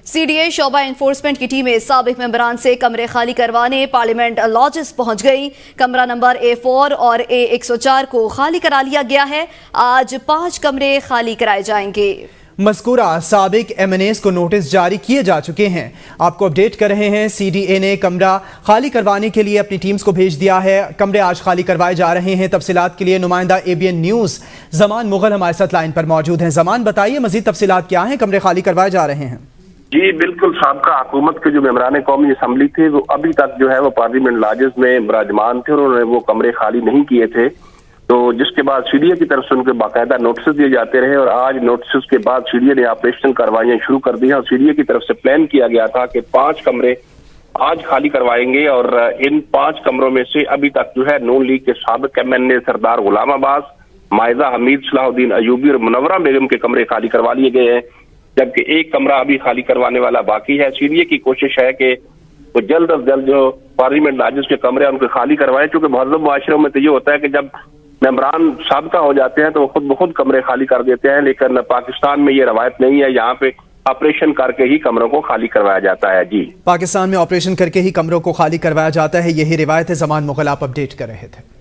CDA शोबा enforcement की टीमें साबिक मेंबरान से कमरे खाली करवाने पार्लियामेंट लॉजेस पहुंच गई। कमरा नंबर A4 और A104 को खाली करा लिया गया है। आज 5 कमरे खाली कराए जाएंगे। मज़कूरा साबिक MNAs को नोटिस जारी किए जा चुके हैं। आपको अपडेट कर रहे हैं, CDA ने कमरा खाली करवाने के लिए अपनी टीम्स को भेज दिया है। कमरे आज खाली करवाए जा रहे हैं। तफसीलात के लिए नुमाइंदा ABN न्यूज़ जमान मुगल हमारे साथ लाइन पर मौजूद हैं। जमान, बताइए मज़ीद तफसीलात क्या हैं, कमरे खाली करवाए जा रहे हैं? जी बिल्कुल, साबका हुकूमत के जो मेंबरान कौमी असम्बली थे वो अभी तक जो है वो पार्लियामेंट लॉजेस में विराजमान थे और उन्होंने वो कमरे खाली नहीं किए थे, तो जिसके बाद सीडीए की तरफ से उनको बाकायदा नोटिस दिए जाते रहे और आज नोटिस के बाद सीडीए ने ऑपरेशनल कार्रवाइयां शुरू कर दी हैं और सीडीए की तरफ से प्लान किया गया था कि 5 कमरे आज खाली करवाएंगे और इन 5 कमरों में से अभी तक जो है नून लीग के साबिक MNA सरदार गुलाम अब्बास, माइजा हमीद, सलाहुद्दीन अयूबी और मुनव्वरा बेगम के कमरे खाली करवा लिए गए हैं, जबकि एक कमरा अभी खाली करवाने वाला बाकी है। सीडीए की कोशिश है कि वो जल्द अज जल्द जो पार्लियामेंट लॉजेस के कमरे उनको खाली करवाएं, क्योंकि महज़ब मुआशरों में तो ये होता है कि जब मेंबरान साबका हो जाते हैं तो वो खुद ब खुद कमरे खाली कर देते हैं, लेकिन पाकिस्तान में ये रवायत नहीं है। यहाँ पे ऑपरेशन करके ही कमरों को खाली करवाया जाता है। जी, पाकिस्तान में ऑपरेशन करके ही कमरों को खाली करवाया जाता है, यही रिवायत है। जमान मुगल आप अपडेट कर रहे थे।